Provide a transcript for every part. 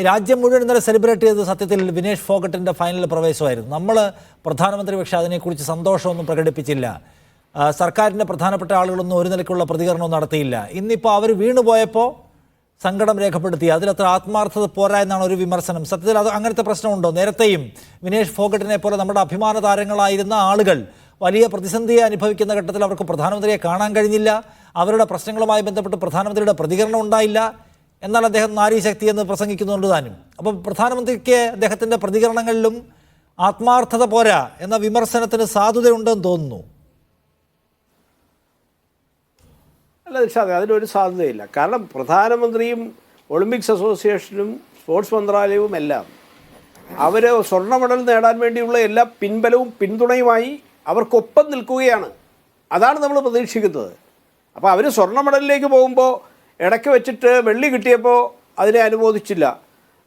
രാജ്യം മുഴുവൻ ഇന്നലെ സെലിബ്രേറ്റ് ചെയ്തത് സത്യത്തിൽ വിനേഷ് ഫോഗട്ടിൻ്റെ ഫൈനൽ പ്രവേശമായിരുന്നു. നമ്മൾ പ്രധാനമന്ത്രി പക്ഷേ അതിനെക്കുറിച്ച് സന്തോഷമൊന്നും പ്രകടിപ്പിച്ചില്ല. സർക്കാരിൻ്റെ പ്രധാനപ്പെട്ട ആളുകളൊന്നും ഒരു നിലയ്ക്കുള്ള പ്രതികരണവും നടത്തിയില്ല. ഇന്നിപ്പോൾ അവർ വീണുപോയപ്പോൾ സങ്കടം രേഖപ്പെടുത്തി. അതിലത്ര ആത്മാർത്ഥത പോരാ എന്നാണ് ഒരു വിമർശനം. സത്യത്തിൽ അത് അങ്ങനത്തെ പ്രശ്നമുണ്ടോ? നേരത്തെയും വിനേഷ് ഫോഗട്ടിനെ പോലെ നമ്മുടെ അഭിമാന താരങ്ങളായിരുന്ന ആളുകൾ വലിയ പ്രതിസന്ധിയെ അനുഭവിക്കുന്ന ഘട്ടത്തിൽ അവർക്ക് പ്രധാനമന്ത്രിയെ കാണാൻ കഴിഞ്ഞില്ല. അവരുടെ പ്രശ്നങ്ങളുമായി ബന്ധപ്പെട്ട് പ്രധാനമന്ത്രിയുടെ പ്രതികരണം ഉണ്ടായില്ല. എന്നാൽ അദ്ദേഹം നാരീശക്തി എന്ന് പ്രസംഗിക്കുന്നുണ്ട് താനും. അപ്പം പ്രധാനമന്ത്രിക്ക് അദ്ദേഹത്തിൻ്റെ പ്രതികരണങ്ങളിലും ആത്മാർത്ഥത പോരാ എന്ന വിമർശനത്തിന് സാധുതയുണ്ടെന്ന് തോന്നുന്നു. അല്ല നിഷാദ്, അതിനൊരു സാധ്യതയില്ല. കാരണം പ്രധാനമന്ത്രിയും ഒളിമ്പിക്സ് അസോസിയേഷനും സ്പോർട്സ് മന്ത്രാലയവും എല്ലാം അവർ സ്വർണ്ണ മെഡൽ നേടാൻ വേണ്ടിയുള്ള എല്ലാ പിൻബലവും പിന്തുണയുമായി അവർക്കൊപ്പം നിൽക്കുകയാണ്. അതാണ് നമ്മൾ പ്രതീക്ഷിക്കുന്നത്. അപ്പോൾ അവർ സ്വർണ്ണ മെഡലിലേക്ക് പോകുമ്പോൾ ഇടയ്ക്ക് വെച്ചിട്ട് വെള്ളി കിട്ടിയപ്പോൾ അതിനെ അനുമോദിച്ചില്ല,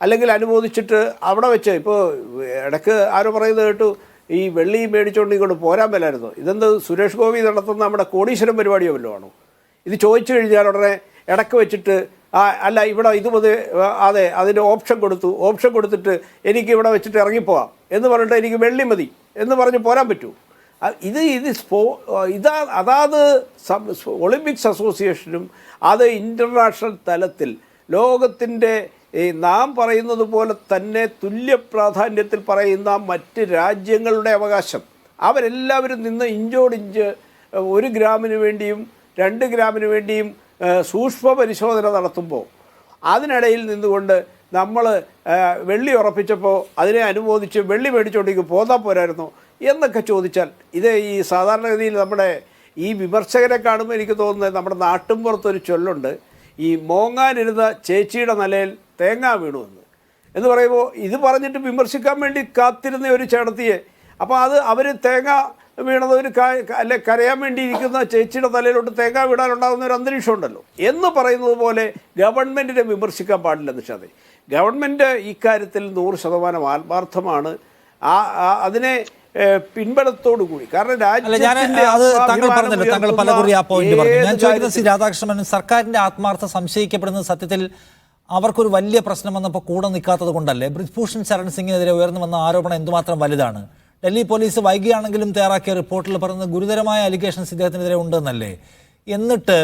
അല്ലെങ്കിൽ അനുമോദിച്ചിട്ട് അവിടെ വെച്ച് ഇപ്പോൾ ഇടയ്ക്ക് ആരോ പറയുന്നത് കേട്ടു, ഈ വെള്ളി മേടിച്ചുകൊണ്ട് ഇങ്ങോട്ട് പോരാൻ മേലായിരുന്നു. ഇതെന്ത് സുരേഷ് ഗോപി നടത്തുന്ന നമ്മുടെ കോടീശ്വരം പരിപാടിയോ വല്ലതും ആണോ? ഇത് ചോദിച്ചു കഴിഞ്ഞാൽ ഉടനെ ഇടയ്ക്ക് വെച്ചിട്ട് അല്ല ഇവിടെ ഇത് അതെ അതിൻ്റെ ഓപ്ഷൻ കൊടുത്തിട്ട് എനിക്ക് ഇവിടെ വെച്ചിട്ട് ഇറങ്ങിപ്പോവാം എന്ന് പറഞ്ഞിട്ട് എനിക്ക് വെള്ളി മതി എന്ന് പറഞ്ഞ് പോരാൻ പറ്റൂ? അതാത് ഒളിമ്പിക്സ് അസോസിയേഷനും അത് ഇൻ്റർനാഷണൽ തലത്തിൽ ലോകത്തിൻ്റെ നാം പറയുന്നത് പോലെ തന്നെ തുല്യ പ്രാധാന്യത്തിൽ പറയുന്ന മറ്റ് രാജ്യങ്ങളുടെ അവകാശം അവരെല്ലാവരും നിന്ന് ഇഞ്ചോടിഞ്ച് 1 ഗ്രാമിന് വേണ്ടിയും 2 ഗ്രാമിന് വേണ്ടിയും സൂക്ഷ്മ പരിശോധന നടത്തുമ്പോൾ അതിനിടയിൽ നിന്നുകൊണ്ട് നമ്മൾ വെള്ളി ഉറപ്പിച്ചപ്പോൾ അതിനെ അനുമോദിച്ച് വെള്ളി മേടിച്ചുകൊണ്ടേക്ക് പോകാൻ പോരായിരുന്നോ എന്നൊക്കെ ചോദിച്ചാൽ ഇത് ഈ സാധാരണഗതിയിൽ നമ്മുടെ ഈ വിമർശകരെ കാണുമ്പോൾ എനിക്ക് തോന്നുന്നത് നമ്മുടെ നാട്ടിൻപുറത്തൊരു ചൊല്ലുണ്ട്, ഈ മോങ്ങാനിരുന്ന ചേച്ചിയുടെ നിലയിൽ തേങ്ങ വീണു എന്ന് പറയുമ്പോൾ ഇത് പറഞ്ഞിട്ട് വിമർശിക്കാൻ വേണ്ടി കാത്തിരുന്ന ഒരു ചേട്ടത്തിയെ അപ്പോൾ അവർ തേങ്ങ വീണത് അല്ലെ കരയാൻ വേണ്ടി ഇരിക്കുന്ന ചേച്ചിയുടെ തലയിലോട്ട് തേങ്ങ വീടാനുണ്ടാകുന്ന ഒരു അന്തരീക്ഷം ഉണ്ടല്ലോ എന്ന് പറയുന്നത് പോലെ ഗവൺമെൻറ്റിനെ വിമർശിക്കാൻ പാടില്ല നിഷാദേ. ഗവൺമെൻറ് ഇക്കാര്യത്തിൽ 100% ആത്മാർത്ഥമാണ്. അതിനെ പിൻബലത്തോടു കൂടി. കാരണം താങ്കൾ പലകുറി ആ പോയിന്റ് പറഞ്ഞു. ഞാൻ ചോദിക്കുന്നത് രാധാകൃഷ്ണൻ, സർക്കാരിന്റെ ആത്മാർത്ഥ സംശയിക്കപ്പെടുന്നത് സത്യത്തിൽ അവർക്കൊരു വലിയ പ്രശ്നം വന്നപ്പോൾ കൂടെ നിൽക്കാത്തത് കൊണ്ടല്ലേ? ബ്രിജ്ഭൂഷൺ ശരൺ സിംഗിനെതിരെ ഉയർന്നു വന്ന ആരോപണം എന്തുമാത്രം വലുതാണ്? ഡൽഹി പോലീസ് വൈകിയാണെങ്കിലും തയ്യാറാക്കിയ റിപ്പോർട്ടിൽ പറയുന്നത് ഗുരുതരമായ അലിഗേഷൻസ് ഇദ്ദേഹത്തിനെതിരെ ഉണ്ടെന്നല്ലേ? എന്നിട്ട്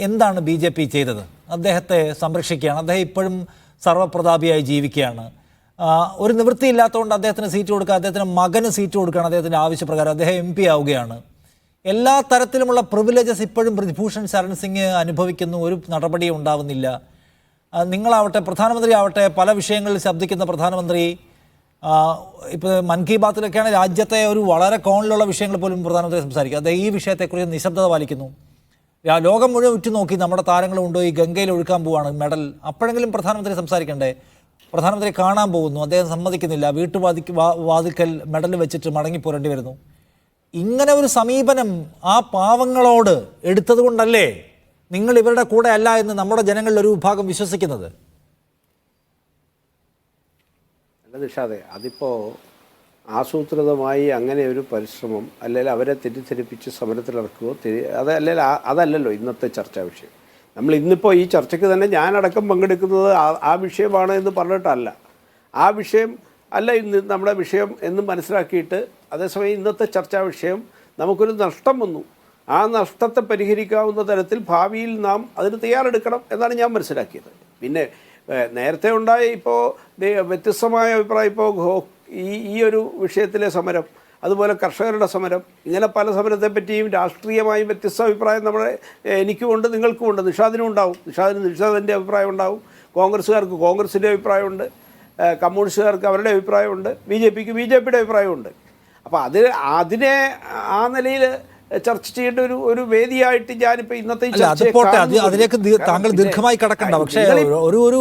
എന്താണ് BJP ചെയ്തത്? അദ്ദേഹത്തെ സംരക്ഷിക്കുകയാണ്. അദ്ദേഹം ഇപ്പോഴും സർവ്വപ്രതാപിയായി ജീവിക്കുകയാണ്. ഒരു നിവൃത്തിയില്ലാത്തതുകൊണ്ട് അദ്ദേഹത്തിന് സീറ്റ് കൊടുക്കുക, അദ്ദേഹത്തിന് മകന് സീറ്റ് കൊടുക്കുകയാണ്. അദ്ദേഹത്തിൻ്റെ ആവശ്യപ്രകാരം അദ്ദേഹം MP ആവുകയാണ്. എല്ലാ തരത്തിലുമുള്ള പ്രിവിലേജസ് ഇപ്പോഴും ബ്രിജ്ഭൂഷൺ ശരൺ സിംഗ് അനുഭവിക്കുന്നു. ഒരു നടപടിയും ഉണ്ടാവുന്നില്ല. നിങ്ങളാവട്ടെ, പ്രധാനമന്ത്രി ആവട്ടെ, പല വിഷയങ്ങളിൽ ശബ്ദിക്കുന്ന പ്രധാനമന്ത്രി ഇപ്പോൾ മൻ കി ബാത്തിലൊക്കെയാണ് രാജ്യത്തെ ഒരു വളരെ കോണിലുള്ള വിഷയങ്ങൾ പോലും പ്രധാനമന്ത്രി സംസാരിക്കുക. അദ്ദേഹം ഈ വിഷയത്തെക്കുറിച്ച് നിശബ്ദത പാലിക്കുന്നു. ലോകം മുഴുവൻ ഉറ്റുനോക്കി നമ്മുടെ താരങ്ങളുണ്ടോ ഈ ഗംഗയിൽ ഒഴുക്കാൻ പോവാണ് മെഡൽ. അപ്പോഴെങ്കിലും പ്രധാനമന്ത്രി സംസാരിക്കണ്ടേ? പ്രധാനമന്ത്രി കാണാൻ പോകുന്നു, അദ്ദേഹം സമ്മതിക്കുന്നില്ല. വാതിക്കൽ മെഡൽ വെച്ചിട്ട് മടങ്ങിപ്പോരേണ്ടി വരുന്നു. ഇങ്ങനെ ഒരു സമീപനം ആ പാവങ്ങളോട് എടുത്തത് കൊണ്ടല്ലേ നിങ്ങൾ ഇവരുടെ കൂടെ അല്ല എന്ന് നമ്മുടെ ജനങ്ങളിൽ ഒരു വിഭാഗം വിശ്വസിക്കുന്നത്? അല്ല നിഷാദേ, അതിപ്പോൾ ആസൂത്രിതമായി അങ്ങനെ ഒരു പരിശ്രമം അല്ലെങ്കിൽ അവരെ തെറ്റിദ്ധരിപ്പിച്ച് സമരത്തിലിറക്കുകയോ അതല്ലല്ലോ ഇന്നത്തെ ചർച്ചാ വിഷയം. നമ്മൾ ഇന്നിപ്പോൾ ഈ ചർച്ചയ്ക്ക് തന്നെ ഞാനടക്കം പങ്കെടുക്കുന്നത് ആ വിഷയമാണ് എന്ന് പറഞ്ഞിട്ടല്ല. ആ വിഷയം അല്ല ഇന്ന് നമ്മുടെ വിഷയം എന്ന് മനസ്സിലാക്കിയിട്ട് അതേസമയം ഇന്നത്തെ ചർച്ചാ വിഷയം നമുക്കൊരു നഷ്ടം വന്നു. ആ നഷ്ടത്തെ പരിഹരിക്കാവുന്ന തരത്തിൽ ഭാവിയിൽ നാം അതിന് തയ്യാറെടുക്കണം എന്നാണ് ഞാൻ മനസ്സിലാക്കിയത്. പിന്നെ നേരത്തെ ഉണ്ടായ ഇപ്പോൾ വ്യത്യസ്തമായ അഭിപ്രായം, ഇപ്പോൾ ഈ ഒരു വിഷയത്തിലെ സമരം, അതുപോലെ കർഷകരുടെ സമരം, ഇങ്ങനെ പല സമരത്തെ പറ്റിയും രാഷ്ട്രീയമായും വ്യത്യസ്ത അഭിപ്രായം നമ്മുടെ എനിക്കുമുണ്ട്, നിങ്ങൾക്കുമുണ്ട്, നിഷാദിനും ഉണ്ടാവും. നിഷാദിൻ്റെ അഭിപ്രായം ഉണ്ടാവും, കോൺഗ്രസ്സുകാർക്ക് കോൺഗ്രസിൻ്റെ അഭിപ്രായമുണ്ട്, കമ്മ്യൂണിസ്റ്റുകാർക്ക് അവരുടെ അഭിപ്രായമുണ്ട്, BJPക്ക് BJPയുടെ അഭിപ്രായമുണ്ട്. അപ്പോൾ അതിനെ ആ നിലയിൽ ചർച്ച ചെയ്യേണ്ട ഒരു വേദിയായിട്ട് ഞാനിപ്പോൾ ഇന്നത്തെ അതിലേക്ക് താങ്കൾ ദീർഘമായി കടക്കണ്ട. പക്ഷേ ഒരു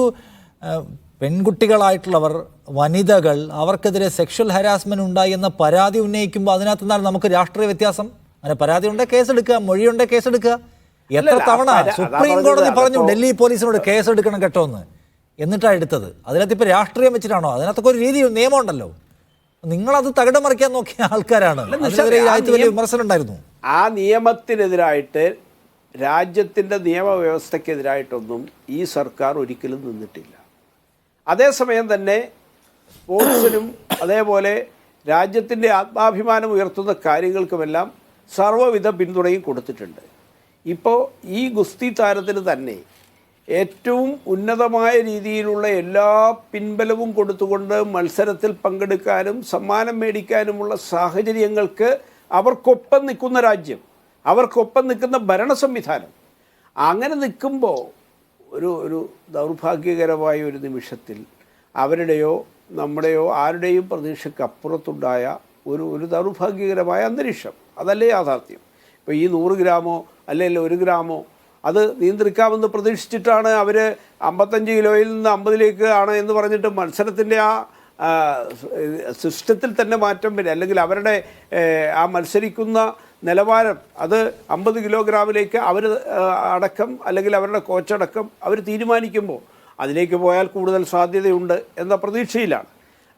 പെൺകുട്ടികളായിട്ടുള്ളവർ, വനിതകൾ, അവർക്കെതിരെ സെക്ഷൽ ഹരാസ്മെന്റ് ഉണ്ടായി എന്ന പരാതി ഉന്നയിക്കുമ്പോൾ അതിനകത്ത് നിന്നാണ് നമുക്ക് രാഷ്ട്രീയ വ്യത്യാസം. അങ്ങനെ പരാതി ഉണ്ടെ കേസെടുക്കുക, മൊഴിയുണ്ടെ കേസെടുക്കുക. എത്ര തവണ സുപ്രീം കോടതി പറഞ്ഞു ഡൽഹി പോലീസിനോട് കേസെടുക്കണം കേട്ടോ എന്ന്, എന്നിട്ടാണ് എടുത്തത്. അതിനകത്ത് ഇപ്പോൾ രാഷ്ട്രീയം വെച്ചിട്ടാണോ? അതിനകത്തൊക്കെ ഒരു രീതി, നിയമം ഉണ്ടല്ലോ. നിങ്ങളത് തകിടം മറിക്കാൻ നോക്കിയ ആൾക്കാരാണ്. വലിയ വിമർശനം ഉണ്ടായിരുന്നു. ആ നിയമത്തിനെതിരായിട്ട്, രാജ്യത്തിൻ്റെ നിയമവ്യവസ്ഥയ്ക്കെതിരായിട്ടൊന്നും ഈ സർക്കാർ ഒരിക്കലും നിന്നിട്ടില്ല. അതേസമയം തന്നെ സ്പോർട്സിനും അതേപോലെ രാജ്യത്തിൻ്റെ ആത്മാഭിമാനം ഉയർത്തുന്ന കാര്യങ്ങൾക്കുമെല്ലാം സർവ്വവിധ പിന്തുണയും കൊടുത്തിട്ടുണ്ട്. ഇപ്പോൾ ഈ ഗുസ്തി താരത്തിന് തന്നെ ഏറ്റവും ഉന്നതമായ രീതിയിലുള്ള എല്ലാ പിൻബലവും കൊടുത്തുകൊണ്ട് മത്സരത്തിൽ പങ്കെടുക്കാനും സമ്മാനം മേടിക്കാനുമുള്ള സാഹചര്യങ്ങൾക്ക് അവർക്കൊപ്പം നിൽക്കുന്ന രാജ്യം, അവർക്കൊപ്പം നിൽക്കുന്ന ഭരണ സംവിധാനം, അങ്ങനെ നിൽക്കുമ്പോൾ ഒരു ദൗർഭാഗ്യകരമായ ഒരു നിമിഷത്തിൽ അവരുടെയോ നമ്മുടെയോ ആരുടെയും പ്രതീക്ഷയ്ക്ക് അപ്പുറത്തുണ്ടായ ഒരു ദൗർഭാഗ്യകരമായ അന്തരീക്ഷം, അതല്ലേ യാഥാർത്ഥ്യം. ഇപ്പോൾ ഈ 100 ഗ്രാമോ അല്ലെങ്കിൽ 1 ഗ്രാമോ അത് നിയന്ത്രിക്കാമെന്ന് പ്രതീക്ഷിച്ചിട്ടാണ് അവർ 55 കിലോയിൽ നിന്ന് 50ലേക്ക് ആണ് എന്ന് പറഞ്ഞിട്ട് മത്സരത്തിൻ്റെ ആ സിസ്റ്റത്തിൽ തന്നെ മാറ്റം വരും, അല്ലെങ്കിൽ അവരുടെ ആ മത്സരിക്കുന്ന നിലവാരം അത് 50 കിലോഗ്രാമിലേക്ക് അവർ അടക്കം അല്ലെങ്കിൽ അവരുടെ കോച്ചടക്കം അവർ തീരുമാനിക്കുമ്പോൾ അതിലേക്ക് പോയാൽ കൂടുതൽ സാധ്യതയുണ്ട് എന്ന പ്രതീക്ഷയിലാണ്.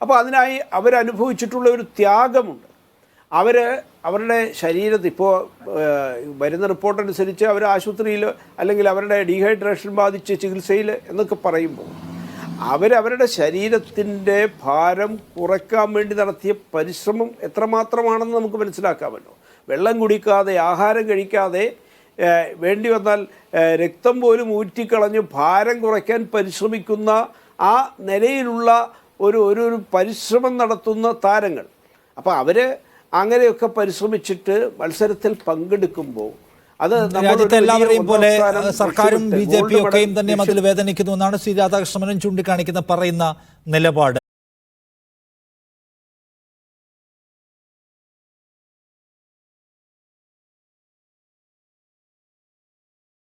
അപ്പോൾ അതിനായി അവരനുഭവിച്ചിട്ടുള്ള ഒരു ത്യാഗമുണ്ട്. അവരുടെ ശരീരത്തിൽ ഇപ്പോൾ വരുന്ന റിപ്പോർട്ടനുസരിച്ച് അവർ ആശുപത്രിയിൽ അല്ലെങ്കിൽ അവരുടെ ഡീഹൈഡ്രേഷൻ ബാധിച്ച് ചികിത്സയിൽ എന്നൊക്കെ പറയുമ്പോൾ അവരവരുടെ ശരീരത്തിൻ്റെ ഭാരം കുറയ്ക്കാൻ വേണ്ടി നടത്തിയ പരിശ്രമം എത്രമാത്രമാണെന്ന് നമുക്ക് മനസ്സിലാക്കാമല്ലോ. വെള്ളം കുടിക്കാതെ ആഹാരം കഴിക്കാതെ വേണ്ടി വന്നാൽ രക്തം പോലും ഊറ്റിക്കളഞ്ഞ് ഭാരം കുറയ്ക്കാൻ പരിശ്രമിക്കുന്ന ആ നിലയിലുള്ള ഒരു പരിശ്രമം നടത്തുന്ന താരങ്ങൾ. അപ്പോൾ അവർ അങ്ങനെയൊക്കെ പരിശ്രമിച്ചിട്ട് മത്സരത്തിൽ പങ്കെടുക്കുമ്പോൾ അത് രാജ്യത്തെ എല്ലാവരെയും പോലെ സർക്കാരും BJP ഒക്കെയും തന്നെ അതിൽ വേദനിക്കുന്നു എന്നാണ് ശ്രീ രാധാകൃഷ്ണനും പറയുന്ന നിലപാട്.